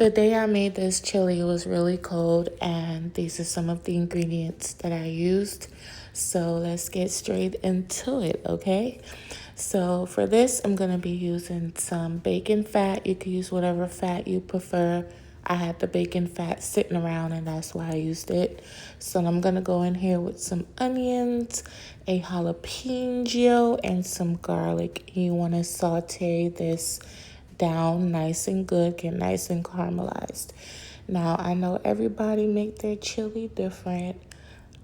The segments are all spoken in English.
The day I made this chili, it was really cold, and these are some of the ingredients that I used. So let's get straight into it, okay? So for this, I'm gonna be using some bacon fat. You can use whatever fat you prefer. I had the bacon fat sitting around, and that's why I used it. So I'm gonna go in here with some onions, a jalapeno, and some garlic. You wanna saute this down nice and good, get nice and caramelized. Now, I know everybody make their chili different.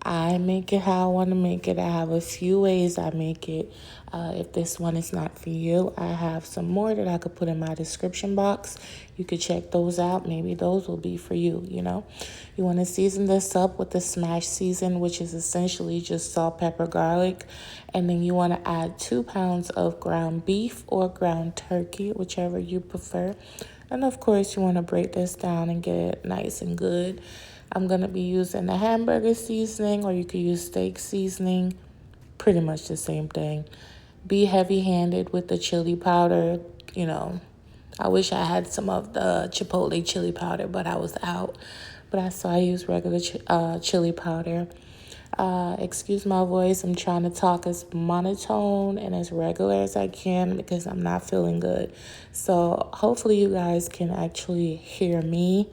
I make it how I want to make it. I have a few ways I make it. If this one is not for you, I have some more that I could put in my description box. You could check those out. Maybe those will be for you, you know. You want to season this up with the smash season, which is essentially just salt, pepper, garlic. And then you want to add 2 pounds of ground beef or ground turkey, whichever you prefer. And of course, you want to break this down and get it nice and good. I'm going to be using the hamburger seasoning, or you could use steak seasoning. Pretty much the same thing. Be heavy-handed with the chili powder. You know, I wish I had some of the chipotle chili powder, but I was out. So I use regular chili powder. Excuse my voice. I'm trying to talk as monotone and as regular as I can because I'm not feeling good. So hopefully you guys can actually hear me.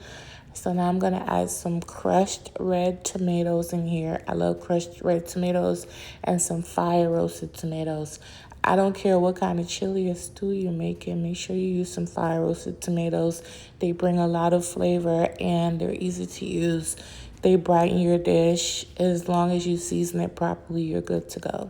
So now I'm going to add some crushed red tomatoes in here. I love crushed red tomatoes, and some fire roasted tomatoes. I don't care what kind of chili or stew you're making. Make sure you use some fire roasted tomatoes. They bring a lot of flavor and they're easy to use. They brighten your dish. As long as you season it properly, you're good to go.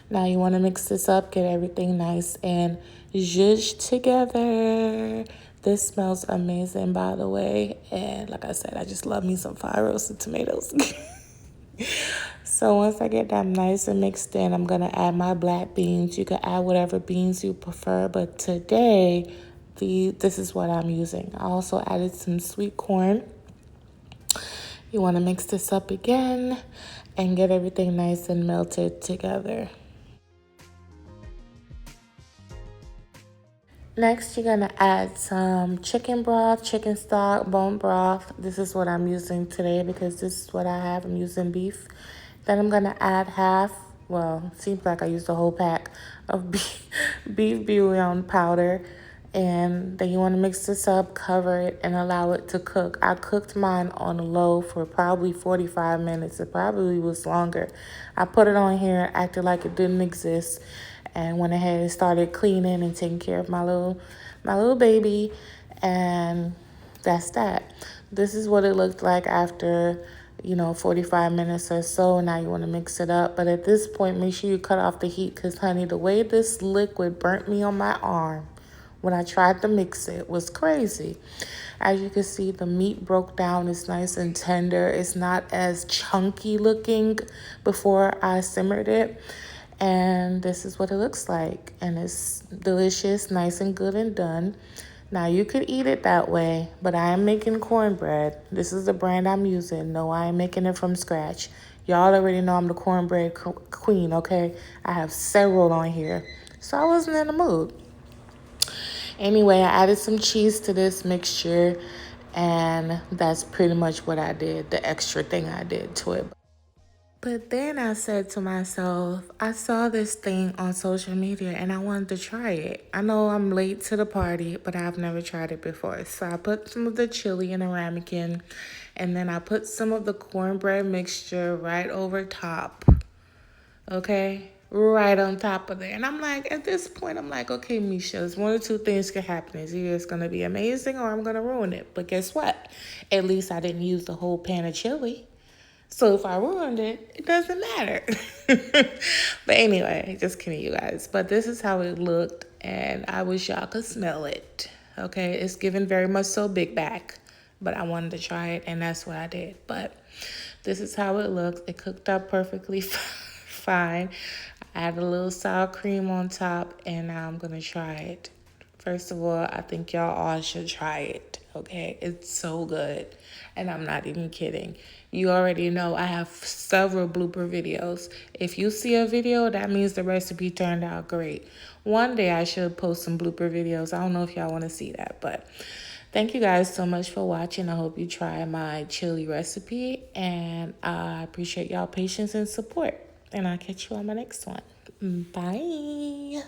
Now you want to mix this up, get everything nice and zhuzh together. This smells amazing, by the way. And like I said, I just love me some fire roasted tomatoes. So once I get that nice and mixed in, I'm going to add my black beans. You can add whatever beans you prefer, but today, this is what I'm using. I also added some sweet corn. You want to mix this up again and get everything nice and melted together. Next, you're going to add some chicken broth, chicken stock, bone broth. This is what I'm using today because this is what I have. I'm using beef. Then I'm going to add seems like I used a whole pack of beef bouillon powder. And then you want to mix this up, cover it, and allow it to cook. I cooked mine on low for probably 45 minutes. It probably was longer. I put it on here, acted like it didn't exist, and went ahead and started cleaning and taking care of my little baby, and that's that. This is what it looked like after 45 minutes or so. Now you want to mix it up, but at this point, make sure you cut off the heat because, honey, the way this liquid burnt me on my arm when I tried to mix it was crazy. As you can see, the meat broke down. It's nice and tender. It's not as chunky looking before I simmered it. And this is what it looks like. And it's delicious, nice and good and done. Now, you could eat it that way, but I am making cornbread. This is the brand I'm using. No, I am making it from scratch. Y'all already know I'm the cornbread queen, okay? I have several on here. So I wasn't in the mood. Anyway, I added some cheese to this mixture, and that's pretty much what I did, the extra thing I did to it. But then I said to myself, I saw this thing on social media and I wanted to try it. I know I'm late to the party, but I've never tried it before. So I put some of the chili in a ramekin, and then I put some of the cornbread mixture right over top. Okay? Right on top of there. And I'm like, at this point, I'm like, okay, Misha, there's one or two things could happen. It's either it's going to be amazing or I'm going to ruin it. But guess what? At least I didn't use the whole pan of chili. So if I ruined it, it doesn't matter. But anyway, just kidding, you guys. But this is how it looked, and I wish y'all could smell it. Okay, it's given very much so big back, but I wanted to try it, and that's what I did. But this is how it looked. It cooked up perfectly fine. I added a little sour cream on top, and now I'm gonna try it. First of all, I think y'all all should try it, okay? It's so good, and I'm not even kidding. You already know I have several blooper videos. If you see a video, that means the recipe turned out great. One day I should post some blooper videos. I don't know if y'all want to see that, but Thank you guys so much for watching. I hope you try my chili recipe, and I appreciate y'all patience and support. And I'll catch you on my next one. Bye.